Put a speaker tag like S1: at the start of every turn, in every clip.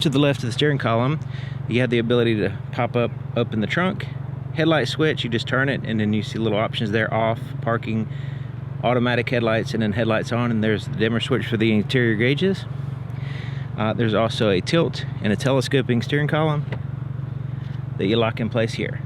S1: To the left of the steering column, you have the ability to pop up open the trunk. Headlight switch, you just turn it and then you see little options there: off, parking, automatic headlights, and then headlights on. And there's the dimmer switch for the interior gauges. There's also a tilt and a telescoping steering column that you lock in place here.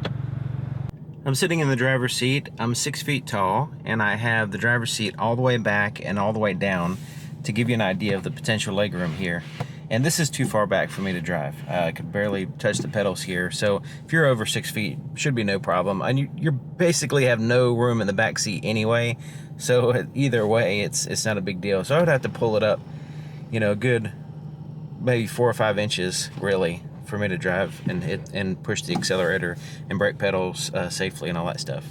S1: I'm sitting in the driver's seat. I'm 6 feet tall, and I have the driver's seat all the way back and all the way down to give you an idea of the potential legroom here. And this is too far back for me to drive. I could barely touch the pedals here. So if you're over 6 feet, should be no problem. And you basically have no room in the back seat anyway. So either way, it's not a big deal. So I would have to pull it up, you know, a good maybe 4 or 5 inches really for me to drive and push the accelerator and brake pedals safely and all that stuff.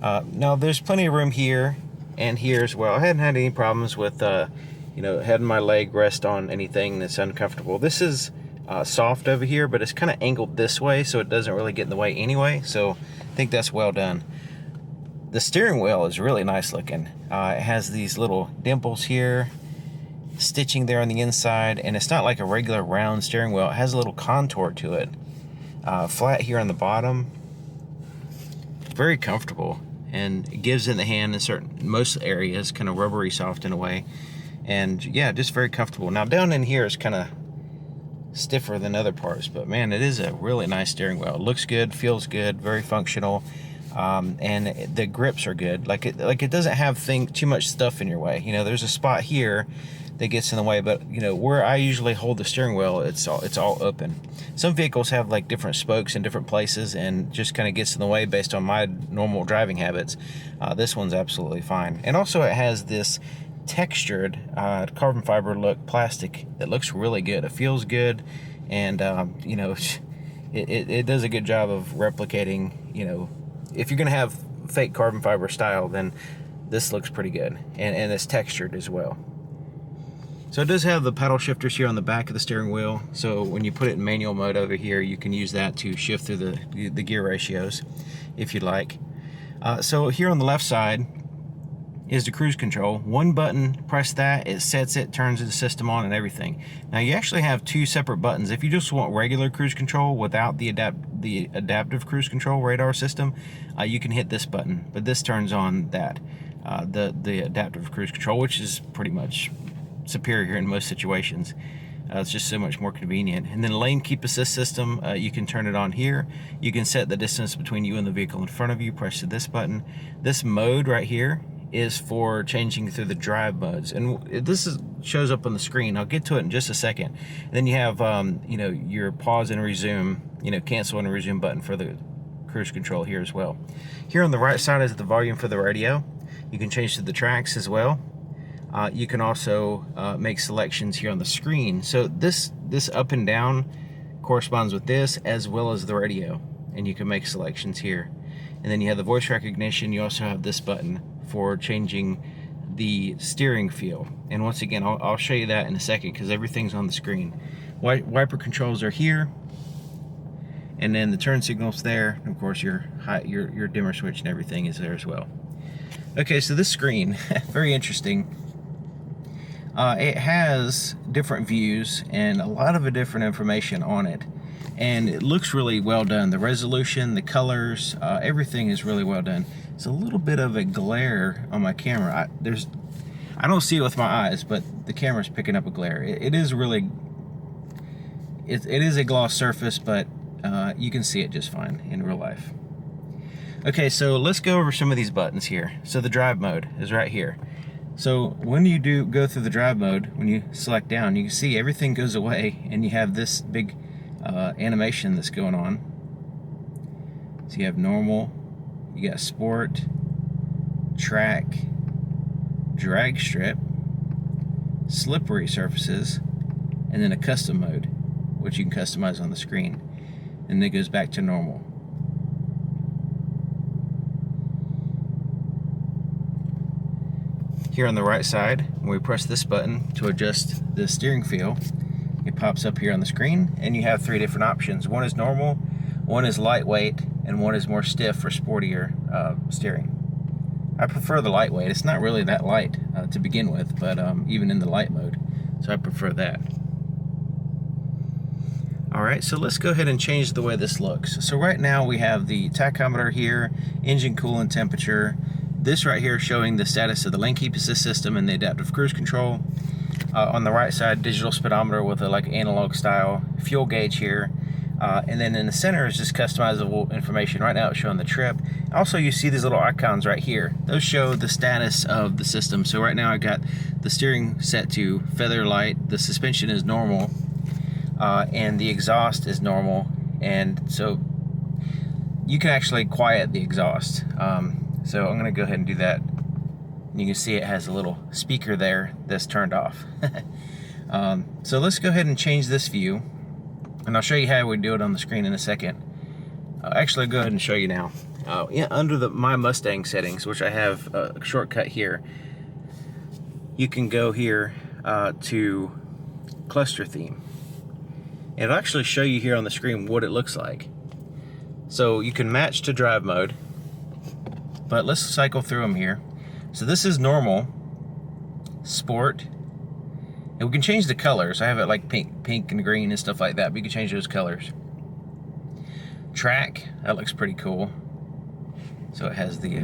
S1: Now there's plenty of room here and here as well. I hadn't had any problems with you know, having my leg rest on anything that's uncomfortable. This is soft over here, but it's kind of angled this way, so it doesn't really get in the way anyway. So I think that's well done. The steering wheel is really nice looking. It has these little dimples here, stitching there on the inside, and it's not like a regular round steering wheel. It has a little contour to it. Flat here on the bottom. Very comfortable, and it gives in the hand in most areas, kind of rubbery soft in a way. And yeah, just very comfortable. Now down in here is kind of stiffer than other parts, but man, it is a really nice steering wheel. It looks good, feels good, very functional, and the grips are good. Like it doesn't have too much stuff in your way. You know, there's a spot here that gets in the way, but you know, where I usually hold the steering wheel, it's all open. Some vehicles have like different spokes in different places and just kind of gets in the way based on my normal driving habits. This one's absolutely fine. And also it has this textured carbon fiber look plastic that looks really good. It feels good, and you know, it does a good job of replicating, you know, if you're gonna have fake carbon fiber style, then this looks pretty good, and it's textured as well. So it does have the paddle shifters here on the back of the steering wheel, so when you put it in manual mode over here, you can use that to shift through the gear ratios if you'd like. So here on the left side is the cruise control. One button, press that, it sets it, turns the system on and everything. Now you actually have 2 separate buttons. If you just want regular cruise control without the adaptive cruise control radar system, you can hit this button, but this turns on that, the adaptive cruise control, which is pretty much superior in most situations. It's just so much more convenient. And then lane keep assist system, you can turn it on here. You can set the distance between you and the vehicle in front of you, press this button. This mode right here is for changing through the drive modes, and this shows up on the screen. I'll get to it in just a second. And then you have you know, your pause and resume, you know, cancel and resume button for the cruise control here as well. Here on the right side is the volume for the radio. You can change to the tracks as well. You can also make selections here on the screen. So this up and down corresponds with this as well as the radio, and you can make selections here. And then you have the voice recognition. You also have this button for changing the steering feel. And once again, I'll show you that in a second because everything's on the screen. Wiper controls are here, and then the turn signal's there. And of course, your dimmer switch and everything is there as well. Okay, so this screen, very interesting. It has different views and a lot of different information on it. And it looks really well done. The resolution, the colors, everything is really well done. It's a little bit of a glare on my camera. I don't see it with my eyes, but the camera's picking up a glare. It is really, it is a gloss surface, but you can see it just fine in real life. Okay, so let's go over some of these buttons here. So the drive mode is right here. So when you go through the drive mode, when you select down, you can see everything goes away, and you have this big animation that's going on. So you have normal, you got sport, track, drag strip, slippery surfaces, and then a custom mode, which you can customize on the screen. And then it goes back to normal. Here on the right side, when we press this button to adjust the steering feel, it pops up here on the screen, and you have 3 different options. One is normal, one is lightweight, and one is more stiff for sportier steering. I prefer the lightweight. It's not really that light to begin with, but even in the light mode, so I prefer that. Alright, so let's go ahead and change the way this looks. So right now we have the tachometer here, engine coolant temperature. This right here showing the status of the lane keep assist system and the adaptive cruise control. On the right side, digital speedometer with a like analog style fuel gauge here. And then in the center is just customizable information. Right now it's showing the trip. Also, you see these little icons right here. Those show the status of the system. So right now I got the steering set to feather light, the suspension is normal, and the exhaust is normal. And so you can actually quiet the exhaust. So I'm gonna go ahead and do that. You can see it has a little speaker there that's turned off. So let's go ahead and change this view, and I'll show you how we do it on the screen in a second. Actually, go ahead and show you now. Yeah, under the My Mustang settings, which I have a shortcut here, you can go here to cluster theme. It'll actually show you here on the screen what it looks like. So you can match to drive mode, but let's cycle through them here. So this is normal, sport, and we can change the colors. I have it like pink and green and stuff like that, but you can change those colors. Track, that looks pretty cool. So it has the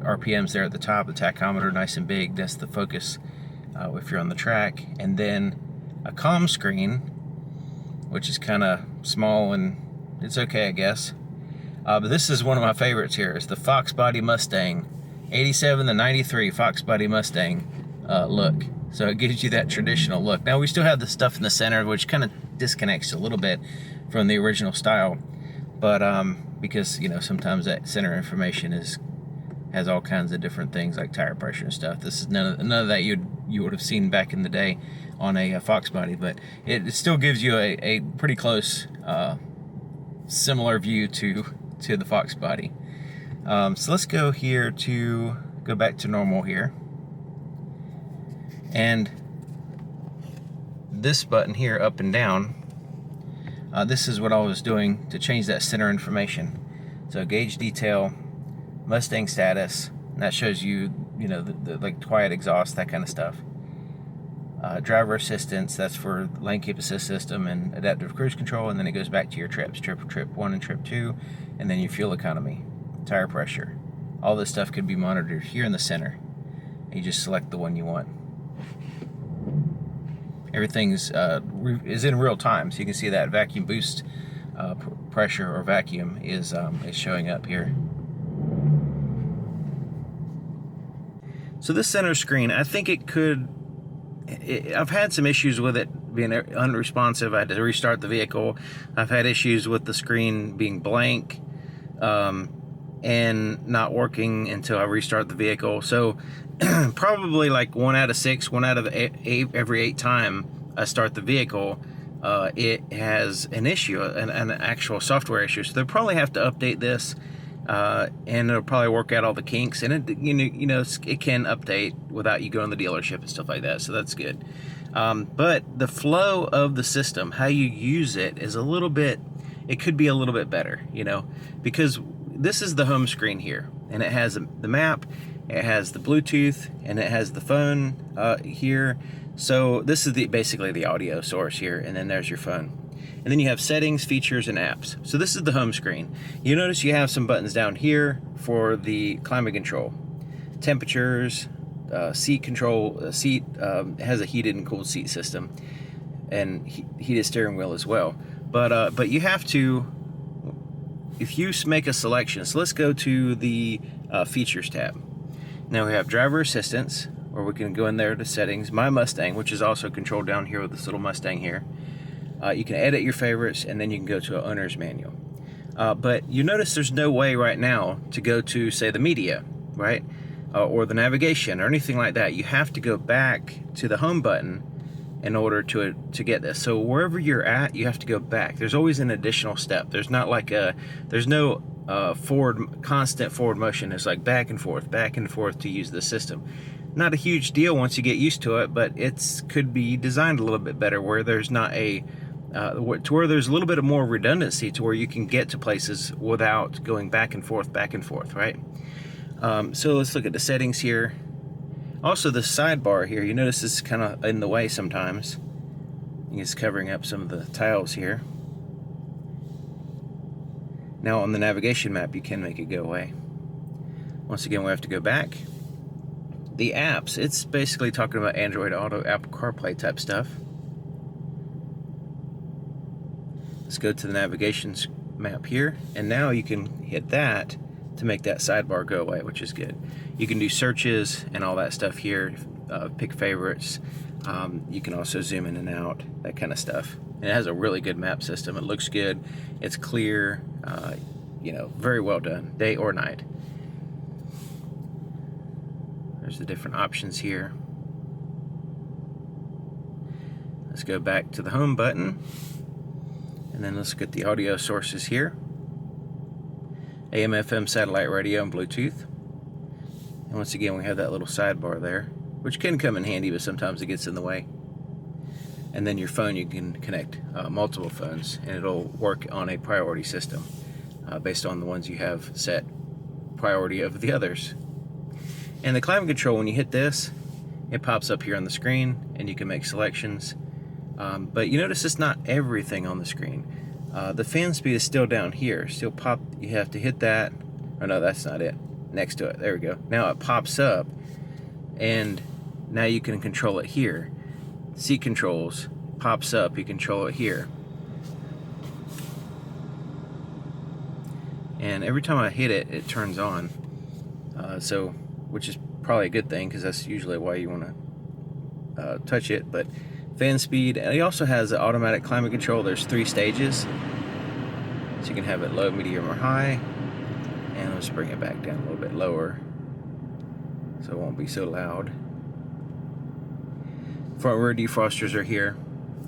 S1: RPMs there at the top, the tachometer nice and big. That's the focus if you're on the track. And then a comm screen, which is kind of small and it's okay, I guess. But this is one of my favorites here. It's the Fox Body Mustang. 87 to 93 Fox Body Mustang look. So it gives you that traditional look. Now we still have the stuff in the center, which kind of disconnects a little bit from the original style, but because you know sometimes that center information has all kinds of different things like tire pressure and stuff. This is none of that you would have seen back in the day on a Fox Body, but it still gives you a pretty close similar view to the Fox Body. So let's go here to go back to normal here, and this button here, up and down, this is what I was doing to change that center information. So gauge detail, Mustang status, and that shows you the like quiet exhaust, that kind of stuff. Driver assistance, that's for lane keep assist system and adaptive cruise control, and then it goes back to your trips, trip 1 and trip 2, and then your fuel economy, tire pressure. All this stuff could be monitored here in the center. You just select the one you want. Everything's is in real time, so you can see that vacuum boost pressure or vacuum is showing up here. So this center screen, I think I've had some issues with it being unresponsive. I had to restart the vehicle. I've had issues with the screen being blank and not working until I restart the vehicle. So probably like 1 out of 6, 1 out of every 8 times I start the vehicle, it has an issue, an actual software issue. So they'll probably have to update this, and it'll probably work out all the kinks. And it can update without you going to the dealership and stuff like that. So that's good. But the flow of the system, how you use it, is it could be a little bit better, because this is the home screen here, and it has the map, it has the Bluetooth, and it has the phone here. So this is basically the audio source here, and then there's your phone. And then you have settings, features, and apps. So this is the home screen. You notice you have some buttons down here for the climate control, temperatures, seat control. Seat has a heated and cooled seat system, and heated steering wheel as well. But you have to, if you make a selection. So let's go to the features tab. Now we have driver assistance, or we can go in there to settings, My Mustang, which is also controlled down here with this little Mustang here. You can edit your favorites, and then you can go to an owner's manual. But you notice there's no way right now to go to, say, the media, right? Or the navigation or anything like that. You have to go back to the home button in order to get this. So wherever you're at, you have to go back. There's always an additional step. There's not like there's no constant forward motion. It's like back and forth to use the system. Not a huge deal once you get used to it, but it could be designed a little bit better where there's not to where there's a little bit of more redundancy to where you can get to places without going back and forth, right? So let's look at the settings here. Also the sidebar here, you notice this is kind of in the way sometimes. It's covering up some of the tiles here. Now on the navigation map, you can make it go away. Once again, we have to go back. The apps, it's basically talking about Android Auto, Apple CarPlay type stuff. Let's go to the navigation map here, and now you can hit that to make that sidebar go away, which is good. You can do searches and all that stuff here, pick favorites. You can also zoom in and out, that kind of stuff. And it has a really good map system. It looks good, it's clear, you know, very well done, day or night. There's the different options here. Let's go back to the home button, and then let's get the audio sources here. AM, FM, satellite radio, and Bluetooth. And once again, we have that little sidebar there, which can come in handy, but sometimes it gets in the way. And then your phone, you can connect multiple phones, and it'll work on a priority system based on the ones you have set priority over the others. And the climate control, when you hit this, it pops up here on the screen, and you can make selections. But you notice it's not everything on the screen. The fan speed is still down here, still pop. You have to hit that. Oh no, that's not it. Next to it, there we go. Now it pops up, and now you can control it here. Seat controls pops up, you control it here. And every time I hit it, it turns on. So, which is probably a good thing, because that's usually why you want to touch it. But fan speed, and it also has automatic climate control. There's 3 stages, so you can have it low, medium, or high. And let's bring it back down a little bit lower so it won't be so loud. Front rear defrosters are here,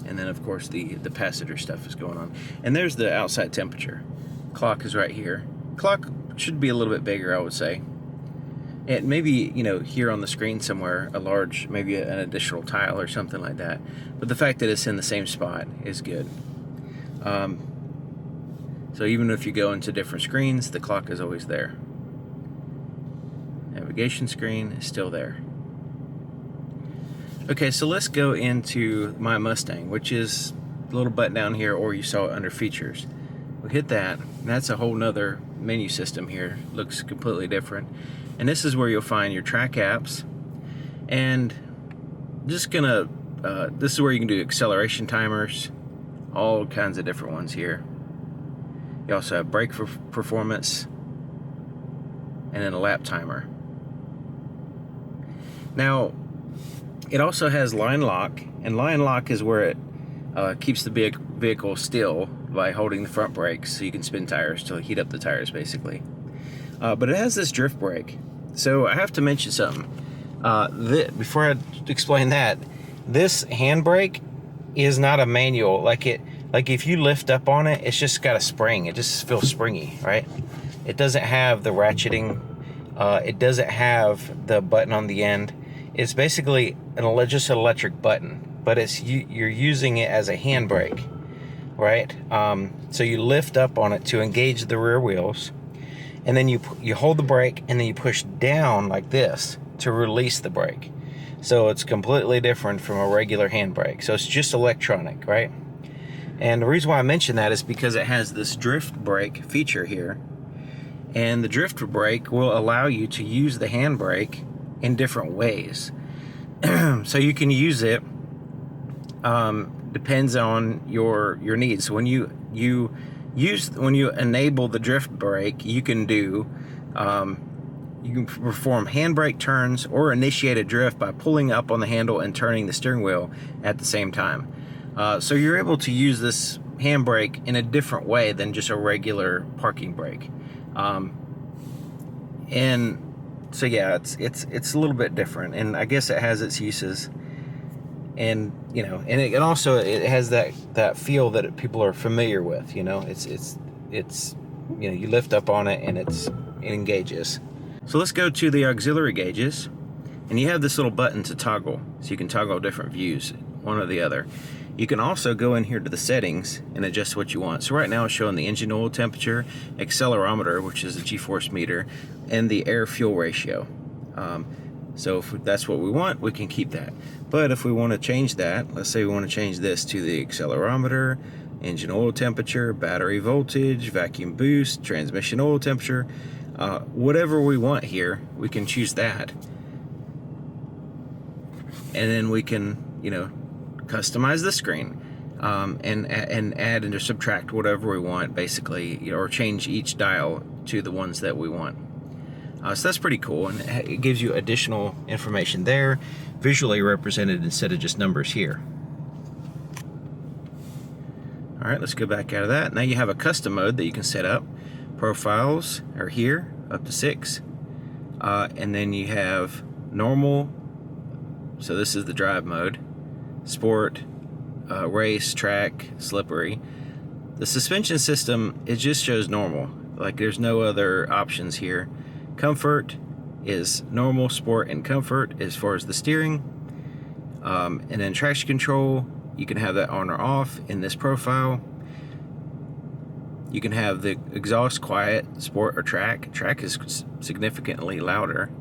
S1: and then of course the passenger stuff is going on. And there's the outside temperature. Clock is right here. Clock should be a little bit bigger, I would say. And maybe, you know, here on the screen somewhere, a large, maybe an additional tile or something like that. But the fact that it's in the same spot is good. So even if you go into different screens, the clock is always there. Navigation screen is still there. Okay, so let's go into My Mustang, which is the little button down here, or you saw it under features. We'll hit that, and that's a whole nother menu system here. Looks completely different. And this is where you'll find your track apps. And just gonna, this is where you can do acceleration timers, all kinds of different ones here. You also have brake performance, and then a lap timer. Now, it also has line lock, and line lock is where it keeps the vehicle still by holding the front brakes, so you can spin tires to heat up the tires, basically. But it has this drift brake. So I have to mention something. Before I explain that, this handbrake is not a manual. Like if you lift up on it, it's just got a spring. It just feels springy, right? It doesn't have the ratcheting. It doesn't have the button on the end. It's basically just an electric button, but you're using it as a handbrake, right? So you lift up on it to engage the rear wheels, and then you hold the brake, and then you push down like this to release the brake. So it's completely different from a regular handbrake. So it's just electronic, right? And the reason why I mention that is because it has this drift brake feature here, and the drift brake will allow you to use the handbrake in different ways. So you can use it, depends on your needs. So when you enable the drift brake, you can perform handbrake turns or initiate a drift by pulling up on the handle and turning the steering wheel at the same time. So you're able to use this handbrake in a different way than just a regular parking brake. And so yeah, it's a little bit different, and I guess it has its uses. And you know, and it also has that feel that people are familiar with. You know, it's you know, you lift up on it and it engages. So let's go to the auxiliary gauges, and you have this little button to toggle, so you can toggle different views, one or the other. You can also go in here to the settings and adjust what you want. So right now it's showing the engine oil temperature, accelerometer, which is a G-force meter, and the air-fuel ratio. So if that's what we want, we can keep that. But if we want to change that, let's say we want to change this to the accelerometer, engine oil temperature, battery voltage, vacuum boost, transmission oil temperature, whatever we want here, we can choose that. And then we can, you know, customize the screen, and add and subtract whatever we want, basically, you know, or change each dial to the ones that we want. So that's pretty cool, and it gives you additional information there, visually represented instead of just numbers here. All right, let's go back out of that. Now you have a custom mode that you can set up. Profiles are here, up to 6. And then you have normal, so this is the drive mode, sport, race, track, slippery. The suspension system, it just shows normal. Like there's no other options here. Comfort is normal, sport, and comfort as far as the steering. And then traction control, you can have that on or off in this profile. You can have the exhaust quiet, sport, or track. Track is significantly louder.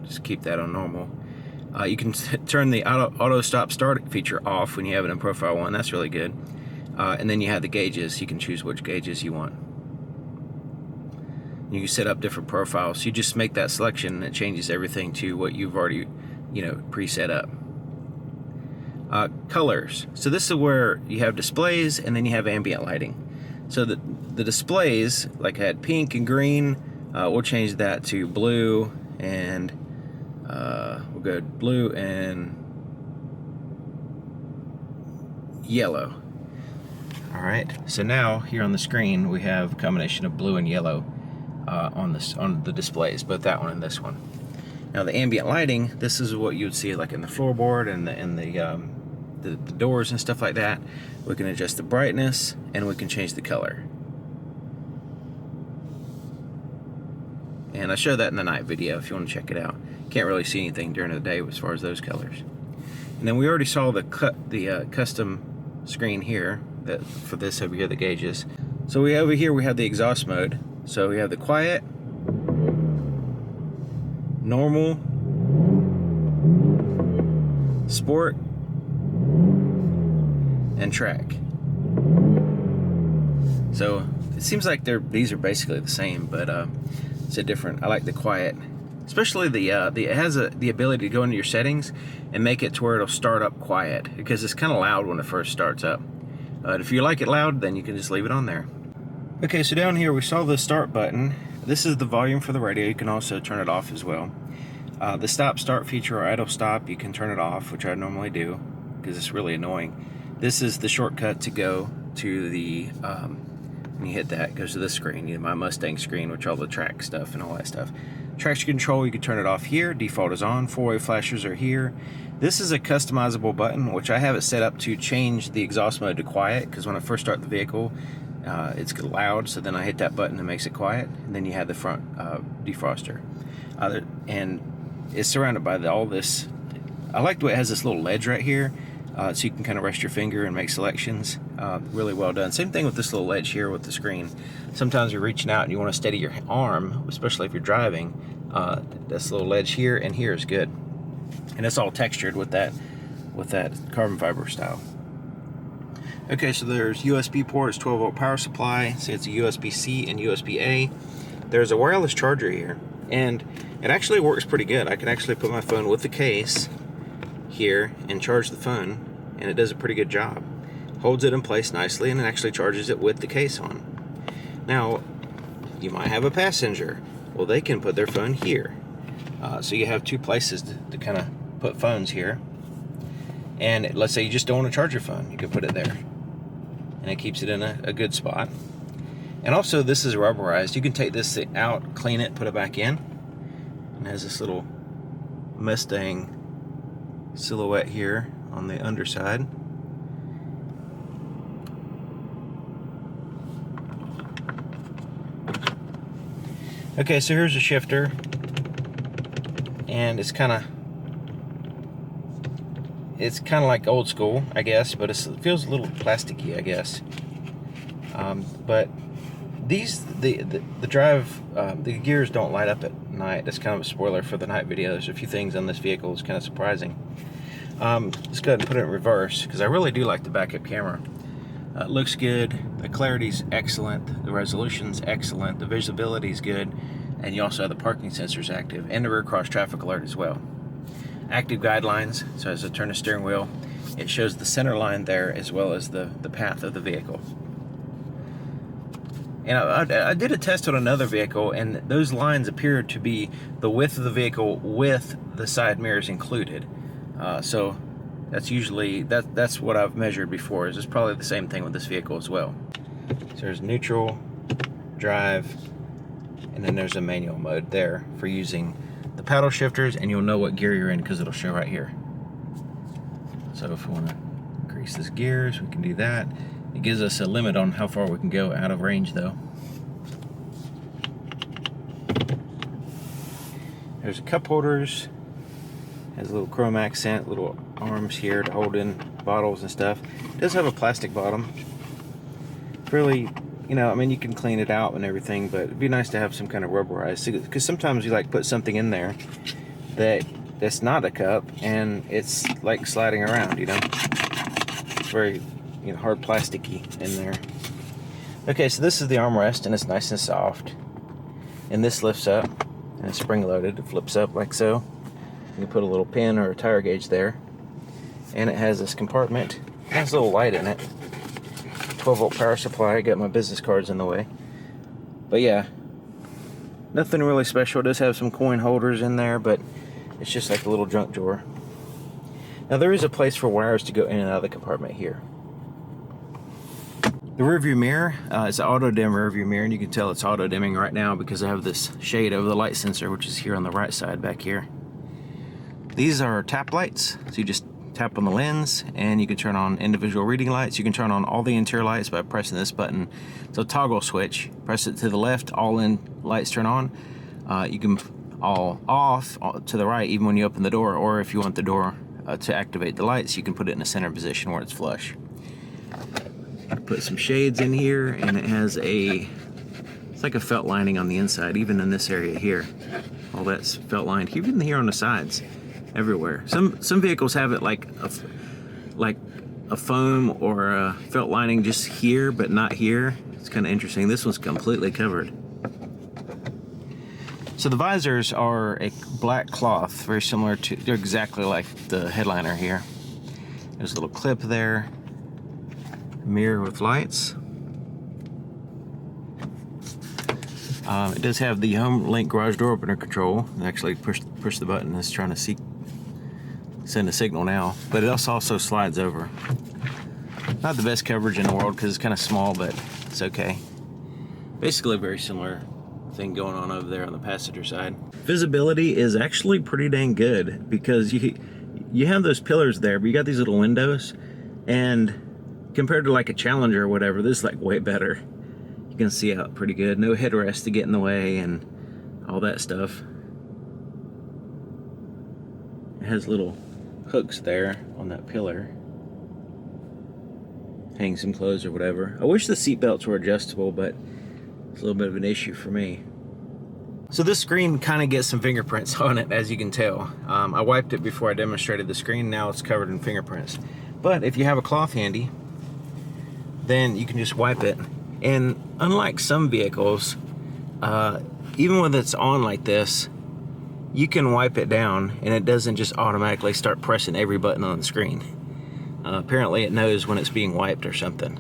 S1: Just keep that on normal. You can turn the auto stop start feature off when you have it in profile 1. That's really good. And then you have the gauges. You can choose which gauges you want. You can set up different profiles. So you just make that selection and it changes everything to what you've already, you know, preset up. Colors. So this is where you have displays and then you have ambient lighting. So the displays, like I had pink and green, we'll change that to blue, and we'll go blue and yellow. All right, so now here on the screen we have a combination of blue and yellow on the displays, both that one and this one. Now the ambient lighting, this is what you would see like in the floorboard and the doors and stuff like that. We can adjust the brightness and we can change the color. And I show that in the night video if you want to check it out. Can't really see anything during the day as far as those colors. And then we already saw the custom screen here that for this over here, the gauges. So over here we have the exhaust mode. So we have the quiet, normal, sport, and track. So it seems like these are basically the same, but it's a different. I like the quiet, especially it has the ability to go into your settings and make it to where it'll start up quiet, because it's kind of loud when it first starts up. If you like it loud, then you can just leave it on there. Okay, so down here we saw the start button. This is the volume for the radio. You can also turn it off as well. The stop start feature or idle stop, you can turn it off, which I normally do because it's really annoying. This is the shortcut to go to the when you hit that, it goes to this screen, you know, my Mustang screen, which all the track stuff and all that stuff. Traction control, you can turn it off here. Default is on. 4-way flashers are here. This is a customizable button, which I have it set up to change the exhaust mode to quiet, because when I first start the vehicle, it's loud, so then I hit that button and it makes it quiet, and then you have the front defroster. And it's surrounded by all this. I like the way it has this little ledge right here, so you can kind of rest your finger and make selections. Really well done. Same thing with this little ledge here with the screen. Sometimes you're reaching out and you want to steady your arm, especially if you're driving. This little ledge here and here is good, and it's all textured with that carbon fiber style. Okay, so there's USB ports, 12-volt power supply. See, it's a USB-C and USB-A. There's a wireless charger here, and it actually works pretty good. I can actually put my phone with the case here and charge the phone, and it does a pretty good job. Holds it in place nicely, and it actually charges it with the case on. Now, you might have a passenger. Well, they can put their phone here. So you have two places to kind of put phones here. And let's say you just don't want to charge your phone, you can put it there, and it keeps it in a good spot. And also, this is rubberized. You can take this out, clean it, put it back in. And it has this little Mustang silhouette here on the underside. Okay, so here's a shifter, and it's kind of like old school, I guess, but it feels a little plasticky, I guess. But The drive, the gears don't light up at night. That's kind of a spoiler for the night video. There's a few things on this vehicle that's kind of surprising. Let's go ahead and put it in reverse, because I really do like the backup camera. It looks good, the clarity's excellent, the resolution's excellent, the visibility's good, and you also have the parking sensors active, and the rear cross traffic alert as well. Active guidelines, so as I turn the steering wheel, it shows the center line there as well as the path of the vehicle. And I did a test on another vehicle, and those lines appeared to be the width of the vehicle with the side mirrors included. So that's usually, that's what I've measured before. It's probably the same thing with this vehicle as well. So there's neutral, drive, and then there's a manual mode there for using the paddle shifters, and you'll know what gear you're in because it'll show right here. So if we want to increase this gears, we can do that. It gives us a limit on how far we can go out of range though. There's cup holders, has a little chrome accent, little arms here to hold in bottles and stuff. It does have a plastic bottom. Really, you know, I mean, you can clean it out and everything, but it'd be nice to have some kind of rubberized, because sometimes you like put something in there that's not a cup and it's like sliding around, you know. It's very, you know, hard plasticky in there. Okay, so this is the armrest, and it's nice and soft, and this lifts up and it's spring loaded. It flips up like so. You can put a little pin or a tire gauge there, and it has this compartment. It has a little light in it. 12-volt power supply. I got my business cards in the way, but yeah, nothing really special. It does have some coin holders in there, but it's just like a little junk drawer. Now there is a place for wires to go in and out of the compartment here. The rear view mirror is an auto dim rear view mirror, and you can tell it's auto dimming right now because I have this shade over the light sensor, which is here on the right side back here. These are tap lights, so you just tap on the lens and you can turn on individual reading lights. You can turn on all the interior lights by pressing this button. It's a toggle switch. Press it to the left, all in lights turn on. You can all off to the right even when you open the door, or if you want the door to activate the lights, you can put it in a center position where it's flush. Put some shades in here, and it has it's like a felt lining on the inside, even in this area here. All that's felt lined, even here on the sides, everywhere. Some vehicles have it like a foam or a felt lining just here, but not here. It's kind of interesting. This one's completely covered. So the visors are a black cloth, very similar to, they're exactly like the headliner here. There's a little clip there. Mirror with lights. It does have the home link garage door opener control. Actually push the button. It's trying to send a signal now, but it also slides over. Not the best coverage in the world because it's kind of small, but it's okay. Basically a very similar thing going on over there on the passenger side. Visibility is actually pretty dang good because you have those pillars there, but you got these little windows, and compared to like a Challenger or whatever, this is like way better. You can see out pretty good. No headrest to get in the way and all that stuff. It has little hooks there on that pillar. Hang some clothes or whatever. I wish the seat belts were adjustable, but it's a little bit of an issue for me. So this screen kind of gets some fingerprints on it, as you can tell. I wiped it before I demonstrated the screen. Now it's covered in fingerprints. But if you have a cloth handy, then you can just wipe it. And unlike some vehicles, even when it's on like this, you can wipe it down and it doesn't just automatically start pressing every button on the screen. Apparently it knows when it's being wiped or something.